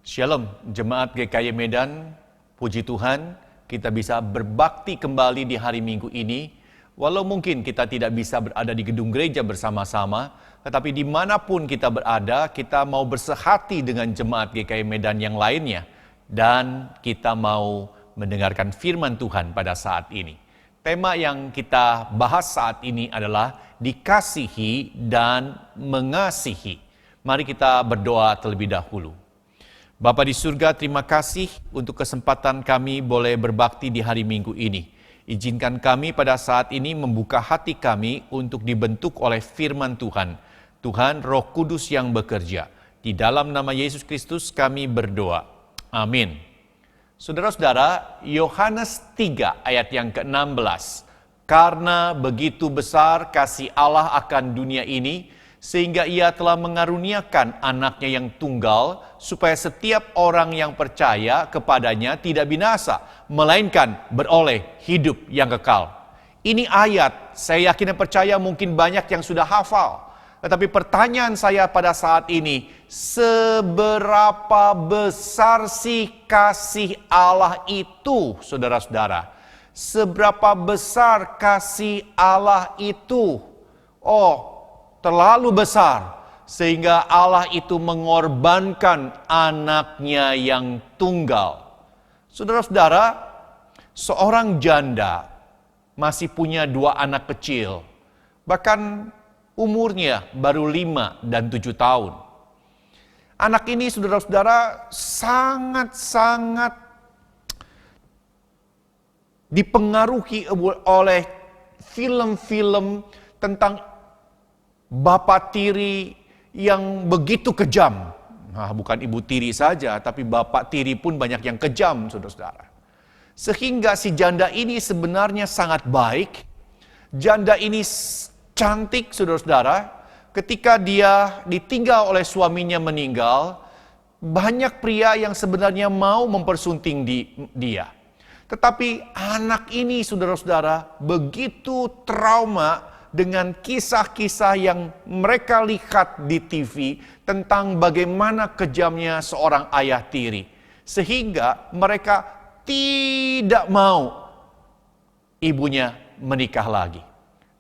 Shalom, Jemaat GKY Medan, puji Tuhan, kita bisa berbakti kembali di hari Minggu ini. Walau mungkin kita tidak bisa berada di gedung gereja bersama-sama, tetapi dimanapun kita berada, kita mau bersehati dengan Jemaat GKY Medan yang lainnya. Dan kita mau mendengarkan firman Tuhan pada saat ini. Tema yang kita bahas saat ini adalah dikasihi dan mengasihi. Mari kita berdoa terlebih dahulu. Bapa di surga, terima kasih untuk kesempatan kami boleh berbakti di hari Minggu ini. Izinkan kami pada saat ini membuka hati kami untuk dibentuk oleh firman Tuhan. Tuhan, Roh Kudus yang bekerja. Di dalam nama Yesus Kristus kami berdoa. Amin. Saudara-saudara, Yohanes 3 ayat yang ke-16. Karena begitu besar kasih Allah akan dunia ini, sehingga ia telah mengaruniakan anaknya yang tunggal, supaya setiap orang yang percaya kepadanya tidak binasa, melainkan beroleh hidup yang kekal. Ini ayat, saya yakin dan percaya mungkin banyak yang sudah hafal. Tetapi pertanyaan saya pada saat ini, seberapa besar sih kasih Allah itu, saudara-saudara? Seberapa besar kasih Allah itu? Terlalu besar, sehingga Allah itu mengorbankan anaknya yang tunggal. Saudara-saudara, seorang janda masih punya 2 anak kecil, bahkan umurnya baru 5 dan 7 tahun. Anak ini, saudara-saudara, sangat-sangat dipengaruhi oleh film-film tentang bapak tiri yang begitu kejam. Bukan ibu tiri saja, tapi bapak tiri pun banyak yang kejam, saudara-saudara. Sehingga si janda ini sebenarnya sangat baik. Janda ini cantik, saudara-saudara. Ketika dia ditinggal oleh suaminya meninggal, banyak pria yang sebenarnya mau mempersunting dia. Tetapi anak ini, saudara-saudara, begitu trauma dengan kisah-kisah yang mereka lihat di TV tentang bagaimana kejamnya seorang ayah tiri. Sehingga mereka tidak mau ibunya menikah lagi.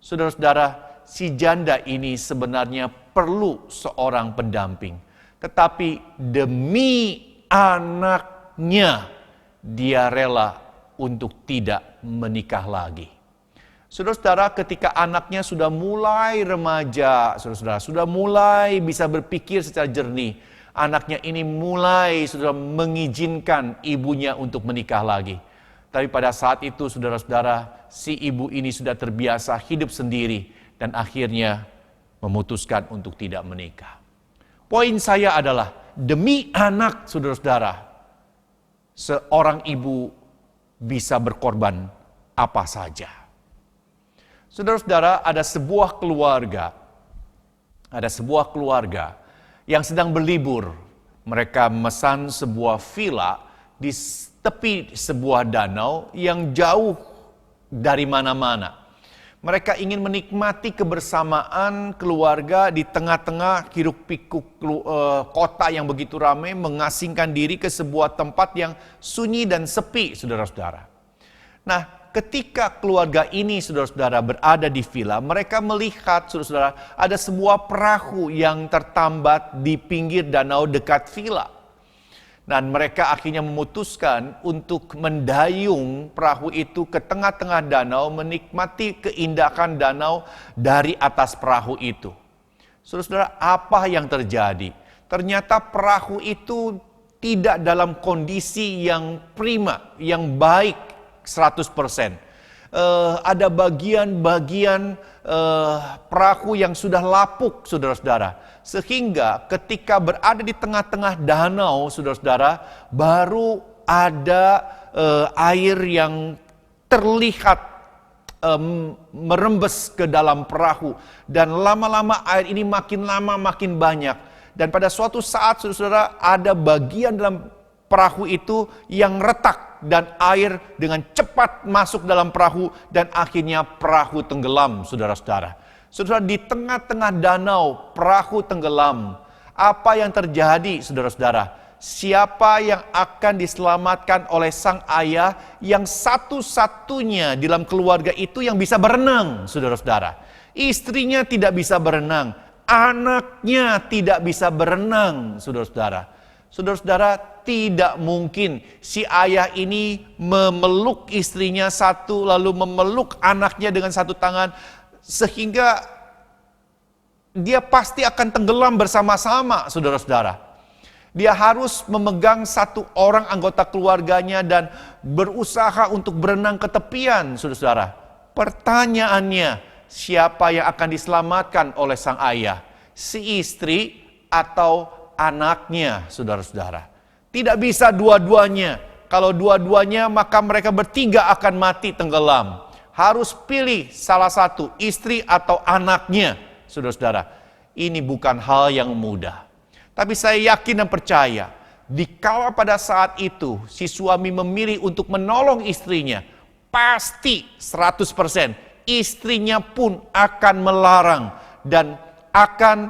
Saudara-saudara, si janda ini sebenarnya perlu seorang pendamping. Tetapi demi anaknya, dia rela untuk tidak menikah lagi. Saudara-saudara, ketika anaknya sudah mulai remaja, saudara-saudara, sudah mulai bisa berpikir secara jernih, anaknya ini mulai sudah mengizinkan ibunya untuk menikah lagi. Tapi pada saat itu, saudara-saudara, si ibu ini sudah terbiasa hidup sendiri dan akhirnya memutuskan untuk tidak menikah. Poin saya adalah, demi anak, saudara-saudara, seorang ibu bisa berkorban apa saja. Saudara-saudara, ada sebuah keluarga yang sedang berlibur. Mereka memesan sebuah villa di tepi sebuah danau yang jauh dari mana-mana. Mereka ingin menikmati kebersamaan keluarga di tengah-tengah hiruk-pikuk kota yang begitu ramai, mengasingkan diri ke sebuah tempat yang sunyi dan sepi, saudara-saudara. Nah, ketika keluarga ini, saudara-saudara, berada di villa, mereka melihat, saudara-saudara, ada sebuah perahu yang tertambat di pinggir danau dekat villa. Dan mereka akhirnya memutuskan untuk mendayung perahu itu ke tengah-tengah danau, menikmati keindahan danau dari atas perahu itu. Saudara-saudara, apa yang terjadi? Ternyata perahu itu tidak dalam kondisi yang prima, yang baik 100%. Ada bagian-bagian perahu yang sudah lapuk, saudara-saudara. Sehingga ketika berada di tengah-tengah danau, saudara-saudara, baru ada air yang terlihat merembes ke dalam perahu. Dan lama-lama air ini makin lama makin banyak. Dan pada suatu saat, saudara-saudara, ada bagian dalam perahu itu yang retak. Dan air dengan cepat masuk dalam perahu dan akhirnya perahu tenggelam, saudara-saudara. Saudara, di tengah-tengah danau perahu tenggelam. Apa yang terjadi, saudara-saudara? siapa yang akan diselamatkan oleh sang ayah yang satu-satunya dalam keluarga itu yang bisa berenang, saudara-saudara. Istrinya tidak bisa berenang, anaknya tidak bisa berenang, saudara-saudara. Saudara-saudara, tidak mungkin si ayah ini memeluk istrinya satu, lalu memeluk anaknya dengan satu tangan, sehingga dia pasti akan tenggelam bersama-sama, saudara-saudara. Dia harus memegang satu orang anggota keluarganya dan berusaha untuk berenang ke tepian, saudara-saudara. Pertanyaannya, siapa yang akan diselamatkan oleh sang ayah? Si istri atau anaknya, saudara-saudara? Tidak bisa dua-duanya. Kalau dua-duanya, maka mereka bertiga akan mati tenggelam. Harus pilih salah satu, istri atau anaknya, saudara-saudara. Ini bukan hal yang mudah. Tapi saya yakin dan percaya, dikala pada saat itu si suami memilih untuk menolong istrinya, pasti 100% istrinya pun akan melarang dan akan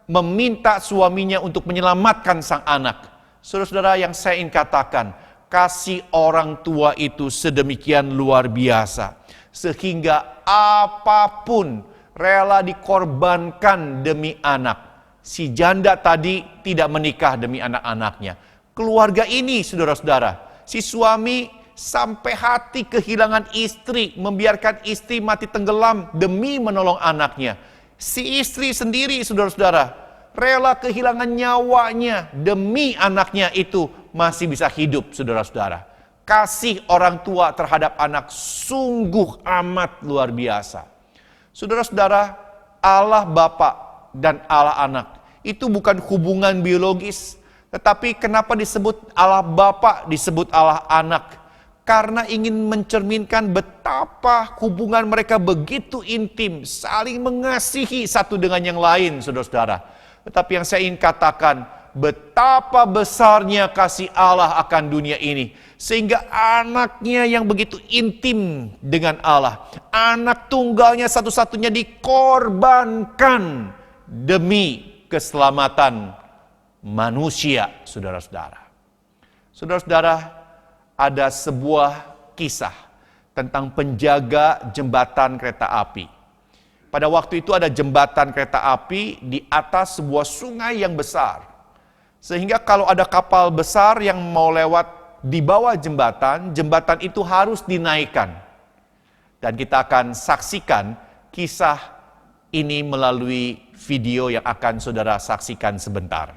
meminta suaminya untuk menyelamatkan sang anak. Saudara-saudara, yang saya ingin katakan, kasih orang tua itu sedemikian luar biasa, sehingga apapun rela dikorbankan demi anak. Si janda tadi tidak menikah demi anak-anaknya. Keluarga ini, saudara-saudara, si suami sampai hati kehilangan istri, membiarkan istri mati tenggelam demi menolong anaknya. Si istri sendiri, saudara-saudara, rela kehilangan nyawanya demi anaknya itu masih bisa hidup, saudara-saudara. Kasih orang tua terhadap anak sungguh amat luar biasa. Saudara-saudara, Allah Bapa dan Allah Anak itu bukan hubungan biologis, tetapi kenapa disebut Allah Bapa, disebut Allah Anak? Karena ingin mencerminkan betapa hubungan mereka begitu intim, saling mengasihi satu dengan yang lain, saudara-saudara. Tetapi yang saya ingin katakan, betapa besarnya kasih Allah akan dunia ini, sehingga anaknya yang begitu intim dengan Allah, anak tunggalnya satu-satunya dikorbankan demi keselamatan manusia, saudara-saudara. Saudara-saudara, ada sebuah kisah tentang penjaga jembatan kereta api. Pada waktu itu ada jembatan kereta api di atas sebuah sungai yang besar. Sehingga kalau ada kapal besar yang mau lewat di bawah jembatan, jembatan itu harus dinaikkan. Dan kita akan saksikan kisah ini melalui video yang akan saudara saksikan sebentar.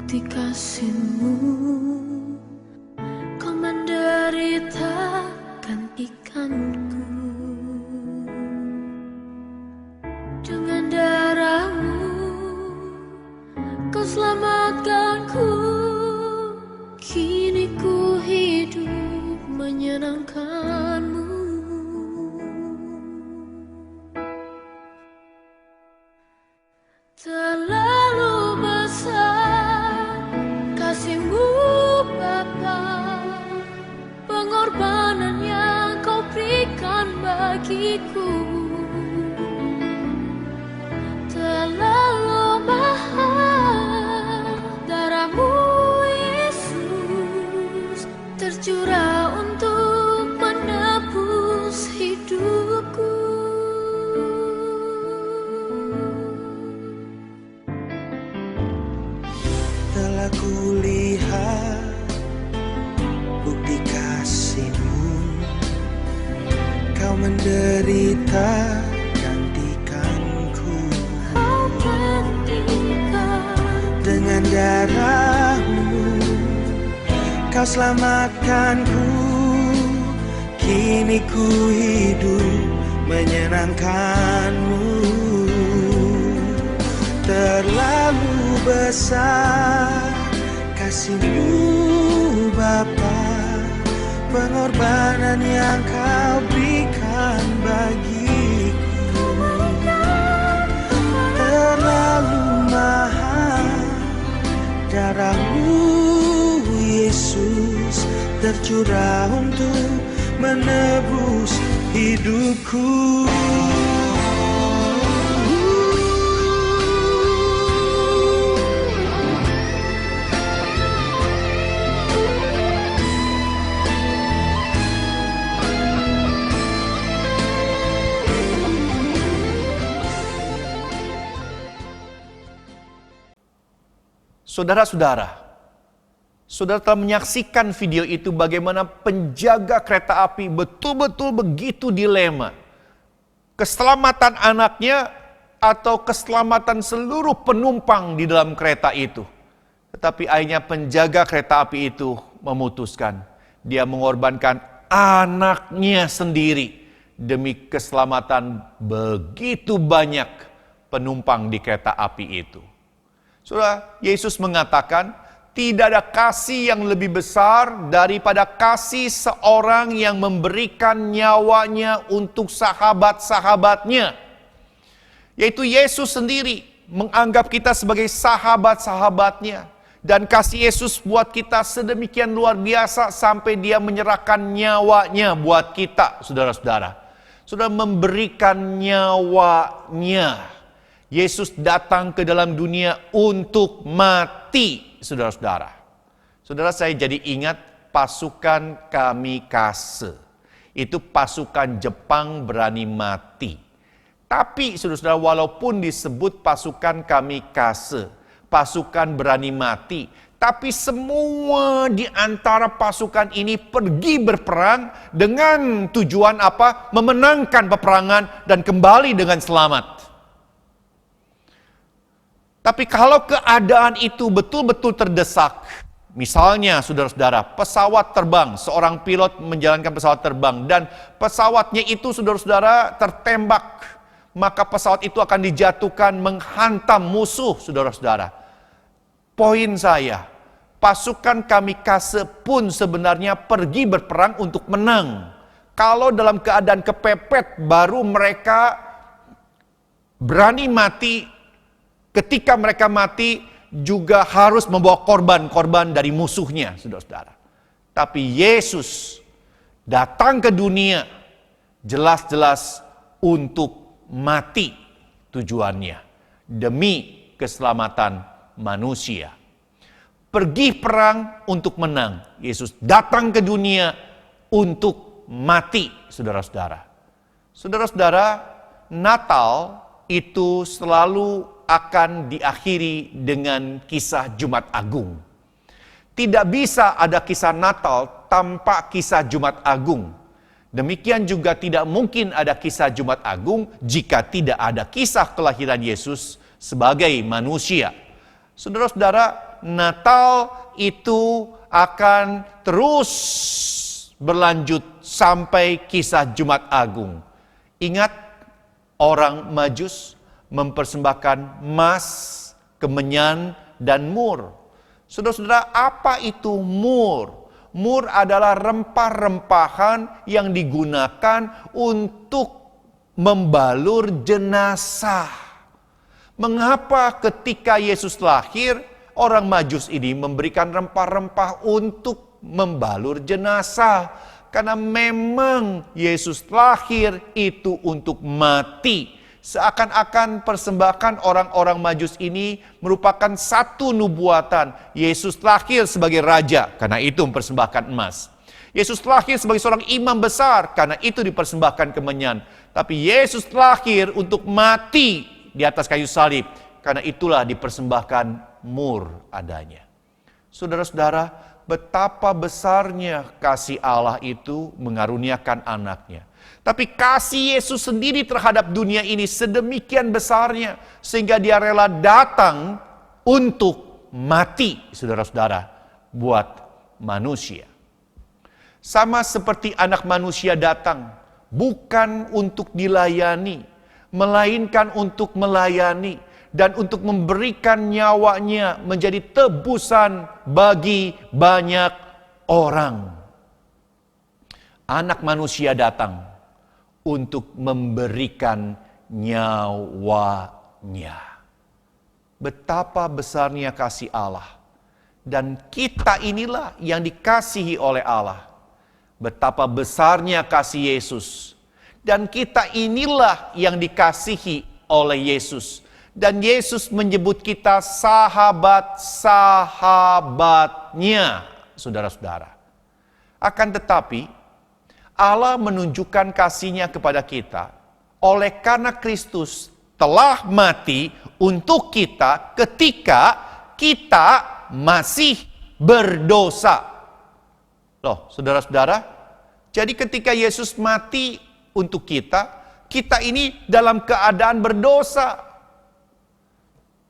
bukti kasih-Mu. Kau menderita gantikanku. Dengan darah-Mu Kau selamatkanku. Kini ku hidup menyenangkan-Mu. Terlalu besar kasih-Mu Bapa, pengorbanan yang Kau berikan bagiku. Terlalu mahal darah-Mu Yesus, tercurah untuk menebus hidupku. Telah kulihat bukti kasih-Mu, Kau menderita gantikanku. Kau gantikan Dengan darah-Mu Kau selamatkanku. Kini ku hidup menyenangkan-Mu. Terlalu besar kasih-Mu Bapa, pengorbanan yang Kau berikan bagiku. Terlalu mahal darah-Mu Yesus, tercurah untuk menebus hidupku. Saudara-saudara, saudara telah menyaksikan video itu bagaimana penjaga kereta api betul-betul begitu dilema. Keselamatan anaknya atau keselamatan seluruh penumpang di dalam kereta itu. Tetapi akhirnya penjaga kereta api itu memutuskan. Dia mengorbankan anaknya sendiri demi keselamatan begitu banyak penumpang di kereta api itu. Saudara, Yesus mengatakan, tidak ada kasih yang lebih besar daripada kasih seorang yang memberikan nyawanya untuk sahabat-sahabatnya. Yaitu Yesus sendiri menganggap kita sebagai sahabat-sahabatnya. Dan kasih Yesus buat kita sedemikian luar biasa sampai dia menyerahkan nyawanya buat kita, saudara-saudara. Saudara, memberikan nyawanya. Yesus datang ke dalam dunia untuk mati, saudara-saudara. Saudara, saya jadi ingat pasukan kamikaze. Itu pasukan Jepang berani mati. Tapi, saudara-saudara, walaupun disebut pasukan kamikaze, pasukan berani mati, tapi semua di antara pasukan ini pergi berperang dengan tujuan apa? Memenangkan peperangan dan kembali dengan selamat. Tapi kalau keadaan itu betul-betul terdesak, misalnya saudara-saudara, pesawat terbang, seorang pilot menjalankan pesawat terbang, dan pesawatnya itu saudara-saudara tertembak, maka pesawat itu akan dijatuhkan menghantam musuh, saudara-saudara. Poin saya, pasukan kamikaze pun sebenarnya pergi berperang untuk menang. Kalau dalam keadaan kepepet, baru mereka berani mati. Ketika mereka mati, juga harus membawa korban-korban dari musuhnya, saudara-saudara. Tapi Yesus datang ke dunia, jelas-jelas untuk mati tujuannya. Demi keselamatan manusia. Pergi perang untuk menang. Yesus datang ke dunia untuk mati, saudara-saudara. Saudara-saudara, Natal itu selalu akan diakhiri dengan kisah Jumat Agung. Tidak bisa ada kisah Natal tanpa kisah Jumat Agung. Demikian juga tidak mungkin ada kisah Jumat Agung jika tidak ada kisah kelahiran Yesus sebagai manusia. Saudara-saudara, Natal itu akan terus berlanjut sampai kisah Jumat Agung. Ingat, orang Majus mempersembahkan emas, kemenyan, dan mur. Saudara-saudara, apa itu mur? Mur adalah rempah-rempahan yang digunakan untuk membalur jenazah. Mengapa ketika Yesus lahir, orang Majus ini memberikan rempah-rempah untuk membalur jenazah? Karena memang Yesus lahir itu untuk mati. Seakan-akan persembahan orang-orang Majus ini merupakan satu nubuatan. Yesus lahir sebagai raja, karena itu mempersembahkan emas. Yesus lahir sebagai seorang imam besar, karena itu dipersembahkan kemenyan. Tapi Yesus lahir untuk mati di atas kayu salib, karena itulah dipersembahkan mur adanya. Saudara-saudara, betapa besarnya kasih Allah itu mengaruniakan anaknya. Tapi kasih Yesus sendiri terhadap dunia ini sedemikian besarnya, sehingga dia rela datang untuk mati, saudara-saudara, buat manusia. Sama seperti anak manusia datang, bukan untuk dilayani, melainkan untuk melayani, dan untuk memberikan nyawanya menjadi tebusan bagi banyak orang. Anak manusia datang untuk memberikan nyawanya. Betapa besarnya kasih Allah. Dan kita inilah yang dikasihi oleh Allah. Betapa besarnya kasih Yesus. Dan kita inilah yang dikasihi oleh Yesus. Dan Yesus menyebut kita sahabat-sahabatnya, saudara-saudara. Akan tetapi, Allah menunjukkan kasih-Nya kepada kita oleh karena Kristus telah mati untuk kita ketika kita masih berdosa. Loh, saudara-saudara, jadi ketika Yesus mati untuk kita, kita ini dalam keadaan berdosa.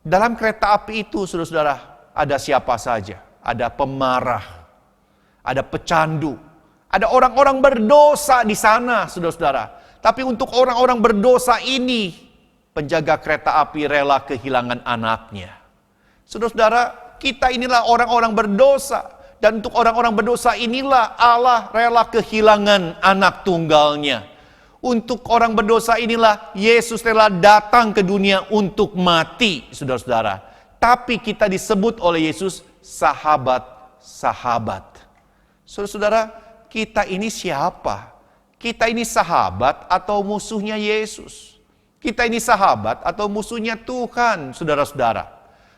Dalam kereta api itu, saudara-saudara, ada siapa saja? Ada pemarah, ada pecandu, ada orang-orang berdosa di sana, saudara-saudara. Tapi untuk orang-orang berdosa ini, penjaga kereta api rela kehilangan anaknya. Saudara-saudara, kita inilah orang-orang berdosa. Dan untuk orang-orang berdosa inilah Allah rela kehilangan anak tunggalnya. Untuk orang berdosa inilah Yesus rela datang ke dunia untuk mati, saudara-saudara. Tapi kita disebut oleh Yesus sahabat-sahabat. Saudara-saudara, kita ini siapa? Kita ini sahabat atau musuhnya Yesus? Kita ini sahabat atau musuhnya Tuhan, saudara-saudara?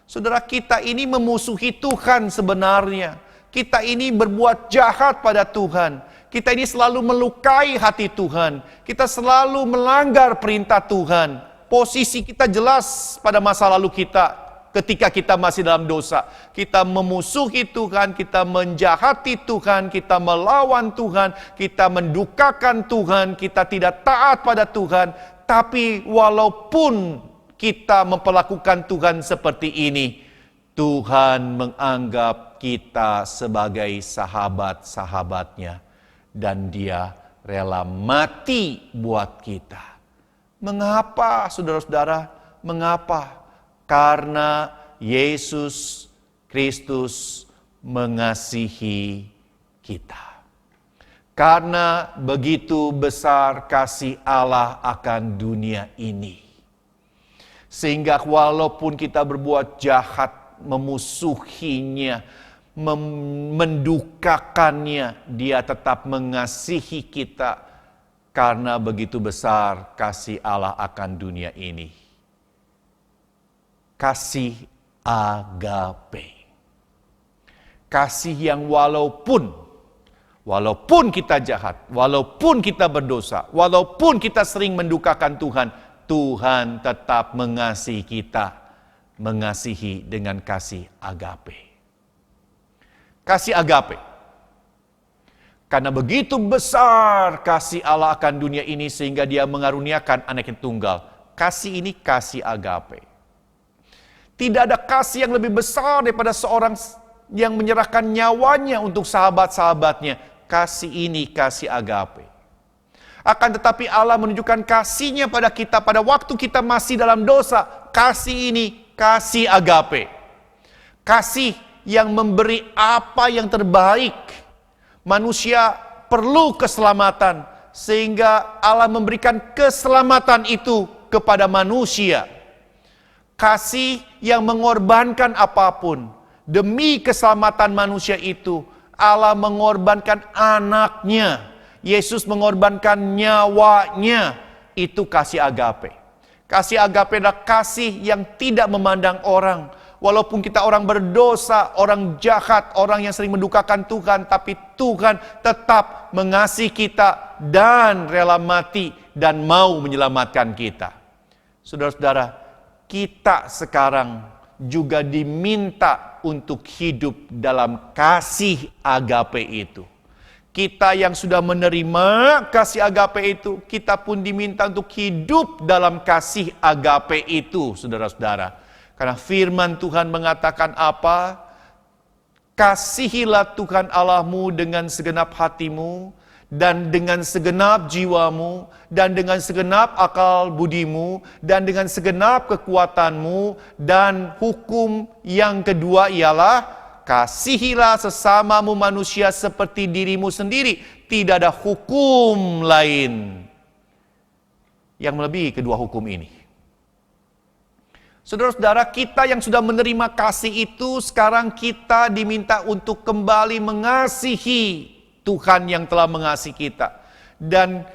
Saudara, kita ini memusuhi Tuhan sebenarnya. Kita ini berbuat jahat pada Tuhan. Kita ini selalu melukai hati Tuhan. Kita selalu melanggar perintah Tuhan. Posisi kita jelas pada masa lalu kita. Ketika kita masih dalam dosa, kita memusuhi Tuhan, kita menjahati Tuhan, kita melawan Tuhan, kita mendukakan Tuhan, kita tidak taat pada Tuhan. Tapi walaupun kita memperlakukan Tuhan seperti ini, Tuhan menganggap kita sebagai sahabat-sahabatnya, dan Dia rela mati buat kita. Mengapa, saudara-saudara? Mengapa? Karena Yesus Kristus mengasihi kita. Karena begitu besar kasih Allah akan dunia ini. Sehingga walaupun kita berbuat jahat, memusuhinya, mendukakannya, Dia tetap mengasihi kita. Karena begitu besar kasih Allah akan dunia ini. Kasih agape. Kasih yang walaupun kita jahat, walaupun kita berdosa, walaupun kita sering mendukakan Tuhan, Tuhan tetap mengasihi kita. Mengasihi dengan kasih agape. Kasih agape. Karena begitu besar kasih Allah akan dunia ini sehingga Dia mengaruniakan anak yang tunggal. Kasih ini kasih agape. Tidak ada kasih yang lebih besar daripada seorang yang menyerahkan nyawanya untuk sahabat-sahabatnya. Kasih ini kasih agape. Akan tetapi Allah menunjukkan kasih-Nya pada kita pada waktu kita masih dalam dosa. Kasih ini kasih agape. Kasih yang memberi apa yang terbaik. Manusia perlu keselamatan, sehingga Allah memberikan keselamatan itu kepada manusia. Kasih yang mengorbankan apapun demi keselamatan manusia itu. Allah mengorbankan anaknya. Yesus mengorbankan nyawanya. Itu kasih agape. Kasih agape adalah kasih yang tidak memandang orang. Walaupun kita orang berdosa, orang jahat, orang yang sering mendukakan Tuhan, tapi Tuhan tetap mengasihi kita dan rela mati dan mau menyelamatkan kita. Saudara-saudara, kita sekarang juga diminta untuk hidup dalam kasih agape itu. Kita yang sudah menerima kasih agape itu, kita pun diminta untuk hidup dalam kasih agape itu, saudara-saudara. Karena firman Tuhan mengatakan apa? Kasihilah Tuhan Allahmu dengan segenap hatimu, dan dengan segenap jiwamu, dan dengan segenap akal budimu, dan dengan segenap kekuatanmu. Dan hukum yang kedua ialah, kasihilah sesamamu manusia seperti dirimu sendiri. Tidak ada hukum lain yang melebihi kedua hukum ini. Saudara-saudara, kita yang sudah menerima kasih itu, sekarang kita diminta untuk kembali mengasihi Tuhan yang telah mengasihi kita. Dan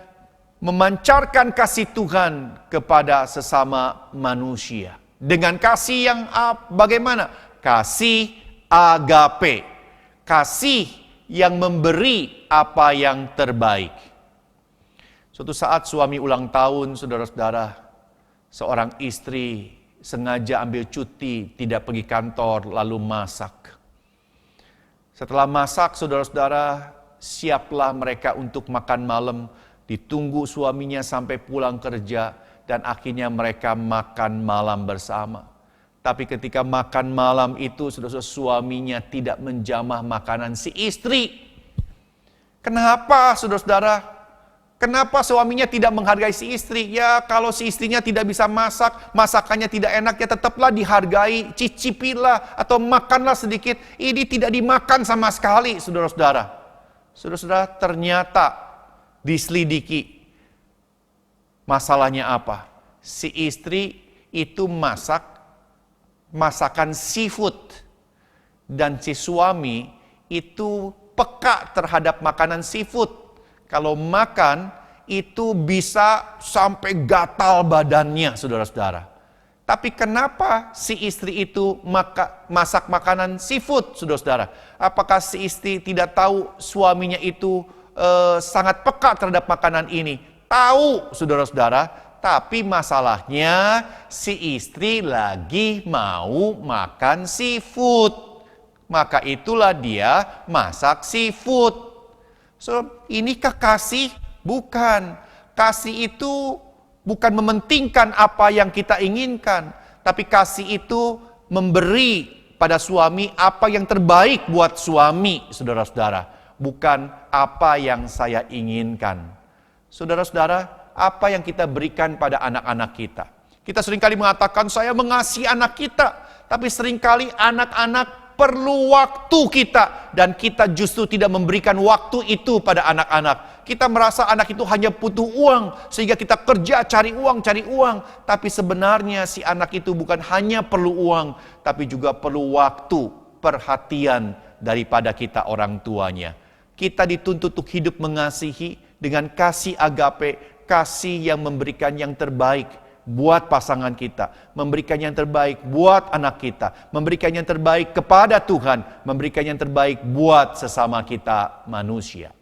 memancarkan kasih Tuhan kepada sesama manusia. Dengan kasih yang bagaimana? Kasih agape. Kasih yang memberi apa yang terbaik. Suatu saat suami ulang tahun, saudara-saudara, seorang istri sengaja ambil cuti, tidak pergi kantor, lalu masak. Setelah masak, saudara-saudara, siaplah mereka untuk makan malam. Ditunggu suaminya sampai pulang kerja, dan akhirnya mereka makan malam bersama. Tapi ketika makan malam itu, saudara-saudara, suaminya tidak menjamah makanan si istri. Kenapa, saudara-saudara? Kenapa suaminya tidak menghargai si istri? Ya, kalau si istrinya tidak bisa masak, masakannya tidak enak, ya tetaplah dihargai, cicipilah atau makanlah sedikit. Ini tidak dimakan sama sekali, saudara-saudara. Saudara-saudara, ternyata diselidiki. Masalahnya apa? Si istri itu masakan seafood. Dan si suami itu peka terhadap makanan seafood. Kalau makan, itu bisa sampai gatal badannya, saudara-saudara. Tapi kenapa si istri itu masak makanan seafood, saudara-saudara? Apakah si istri tidak tahu suaminya itu sangat peka terhadap makanan ini? Tahu, saudara-saudara. Tapi masalahnya si istri lagi mau makan seafood. Maka itulah dia masak seafood. So, inikah kasih? Bukan. Kasih itu bukan mementingkan apa yang kita inginkan. Tapi kasih itu memberi pada suami apa yang terbaik buat suami, saudara-saudara. Bukan apa yang saya inginkan. Saudara-saudara, apa yang kita berikan pada anak-anak kita? Kita seringkali mengatakan, saya mengasihi anak kita. Tapi seringkali anak-anak perlu waktu kita, dan kita justru tidak memberikan waktu itu pada anak-anak. Kita merasa anak itu hanya butuh uang, sehingga kita kerja cari uang. Tapi sebenarnya si anak itu bukan hanya perlu uang, tapi juga perlu waktu, perhatian daripada kita orang tuanya. Kita dituntut untuk hidup mengasihi dengan kasih agape, kasih yang memberikan yang terbaik buat pasangan kita, memberikan yang terbaik buat anak kita, memberikan yang terbaik kepada Tuhan, memberikan yang terbaik buat sesama kita manusia.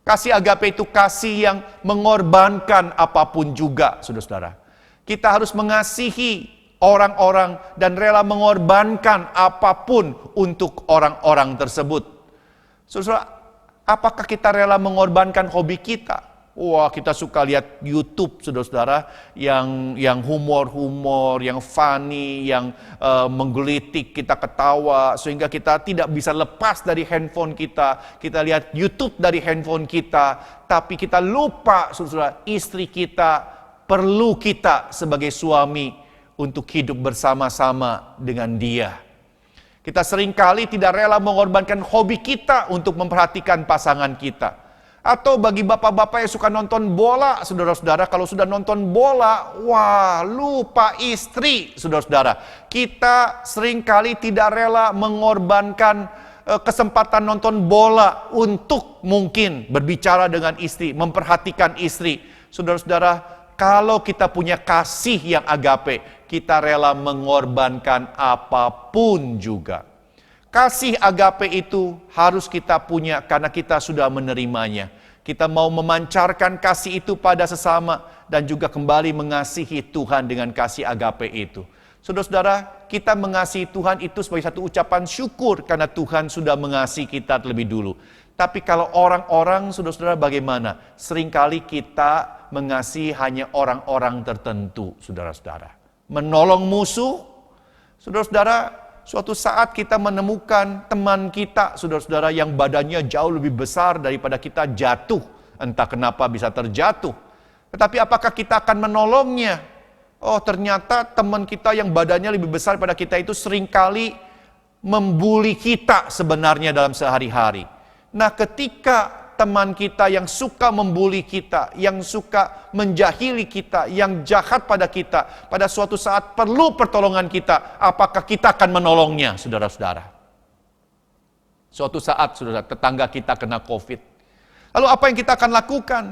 Kasih agape itu kasih yang mengorbankan apapun juga, saudara-saudara. Kita harus mengasihi orang-orang dan rela mengorbankan apapun untuk orang-orang tersebut. Saudara, apakah kita rela mengorbankan hobi kita? Wah, kita suka lihat YouTube, saudara-saudara, yang humor-humor, yang funny, yang menggelitik, kita ketawa, sehingga kita tidak bisa lepas dari handphone kita. Kita lihat YouTube dari handphone kita, tapi kita lupa, saudara-saudara, istri kita perlu kita sebagai suami untuk hidup bersama-sama dengan dia. Kita seringkali tidak rela mengorbankan hobi kita untuk memperhatikan pasangan kita. Atau bagi bapak-bapak yang suka nonton bola, saudara-saudara, kalau sudah nonton bola, wah, lupa istri, saudara-saudara. Kita seringkali tidak rela mengorbankan kesempatan nonton bola untuk mungkin berbicara dengan istri, memperhatikan istri. Saudara-saudara, kalau kita punya kasih yang agape, kita rela mengorbankan apapun juga. Kasih agape itu harus kita punya karena kita sudah menerimanya. Kita mau memancarkan kasih itu pada sesama dan juga kembali mengasihi Tuhan dengan kasih agape itu. Saudara-saudara, kita mengasihi Tuhan itu sebagai satu ucapan syukur karena Tuhan sudah mengasihi kita terlebih dulu. Tapi kalau orang-orang, saudara-saudara, bagaimana? Seringkali kita mengasihi hanya orang-orang tertentu, saudara-saudara. Menolong musuh, saudara-saudara, suatu saat kita menemukan teman kita, saudara-saudara, yang badannya jauh lebih besar daripada kita, jatuh. Entah kenapa bisa terjatuh. Tetapi apakah kita akan menolongnya? Oh, ternyata teman kita yang badannya lebih besar daripada kita itu seringkali membuli kita sebenarnya dalam sehari-hari. Nah, ketika teman kita yang suka membuli kita, yang suka menjahili kita, yang jahat pada kita, pada suatu saat perlu pertolongan kita, apakah kita akan menolongnya, saudara-saudara? Suatu saat, saudara, tetangga kita kena COVID. Lalu apa yang kita akan lakukan?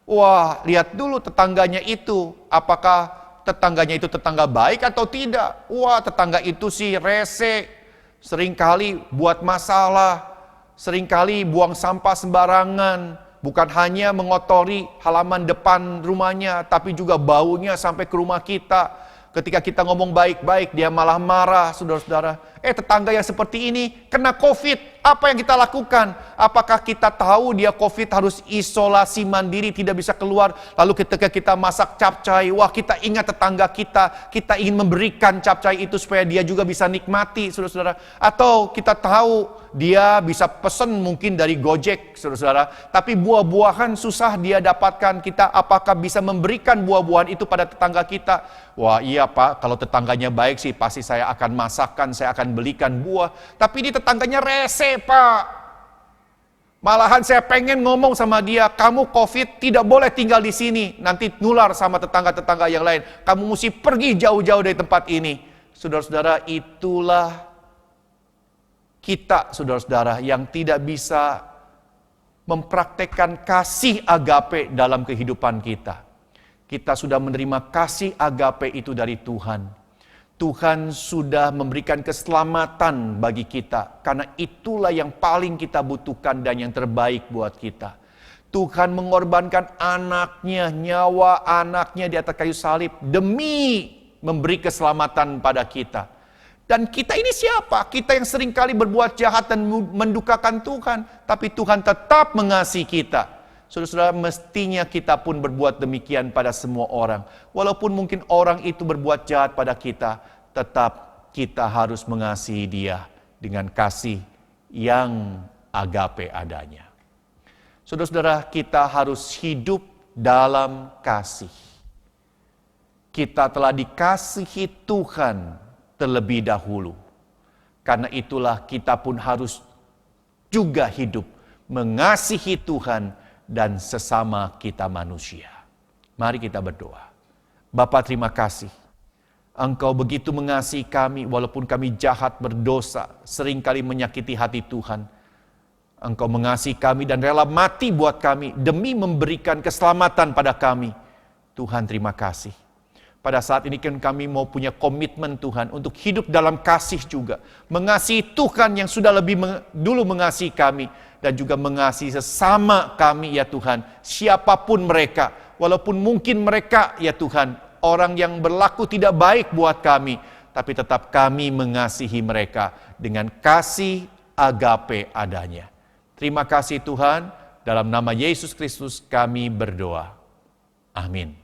Wah, lihat dulu tetangganya itu, apakah tetangganya itu tetangga baik atau tidak? Wah, tetangga itu sih rese, seringkali buat masalah, seringkali buang sampah sembarangan, bukan hanya mengotori halaman depan rumahnya, tapi juga baunya sampai ke rumah kita. Ketika kita ngomong baik-baik, dia malah marah, saudara-saudara. Tetangga yang seperti ini kena COVID, apa yang kita lakukan? Apakah kita tahu dia COVID harus isolasi mandiri, tidak bisa keluar? Lalu ketika kita masak capcay, wah, kita ingat tetangga kita ingin memberikan capcay itu supaya dia juga bisa nikmati, saudara-saudara. Atau kita tahu dia bisa pesen mungkin dari Gojek, saudara-saudara. Tapi buah-buahan susah dia dapatkan. Kita apakah bisa memberikan buah-buahan itu pada tetangga kita? Wah, iya Pak, kalau tetangganya baik sih pasti saya akan masakkan, saya akan belikan buah. Tapi ini tetangganya rese Pak. Malahan saya pengen ngomong sama dia, kamu COVID tidak boleh tinggal di sini. Nanti nular sama tetangga-tetangga yang lain. Kamu mesti pergi jauh-jauh dari tempat ini. Saudara-saudara, itulah kita, saudara-saudara, yang tidak bisa mempraktekkan kasih agape dalam kehidupan kita. Kita sudah menerima kasih agape itu dari Tuhan. Tuhan sudah memberikan keselamatan bagi kita, karena itulah yang paling kita butuhkan dan yang terbaik buat kita. Tuhan mengorbankan anaknya, nyawa anaknya di atas kayu salib demi memberi keselamatan pada kita. Dan kita ini siapa? Kita yang seringkali berbuat jahat dan mendukakan Tuhan, tapi Tuhan tetap mengasihi kita. Saudara-saudara, mestinya kita pun berbuat demikian pada semua orang. Walaupun mungkin orang itu berbuat jahat pada kita, tetap kita harus mengasihi dia dengan kasih yang agape adanya. Saudara-saudara, kita harus hidup dalam kasih. Kita telah dikasihi Tuhan terlebih dahulu. Karena itulah kita pun harus juga hidup mengasihi Tuhan dan sesama kita manusia. Mari kita berdoa. Bapa, terima kasih. Engkau begitu mengasihi kami walaupun kami jahat, berdosa, seringkali menyakiti hati Tuhan. Engkau mengasihi kami dan rela mati buat kami demi memberikan keselamatan pada kami. Tuhan, terima kasih. Pada saat ini kan kami mau punya komitmen Tuhan untuk hidup dalam kasih juga. Mengasihi Tuhan yang sudah lebih dulu mengasihi kami. Dan juga mengasihi sesama kami ya Tuhan. Siapapun mereka. Walaupun mungkin mereka ya Tuhan, orang yang berlaku tidak baik buat kami. Tapi tetap kami mengasihi mereka dengan kasih agape adanya. Terima kasih Tuhan. Dalam nama Yesus Kristus kami berdoa. Amin.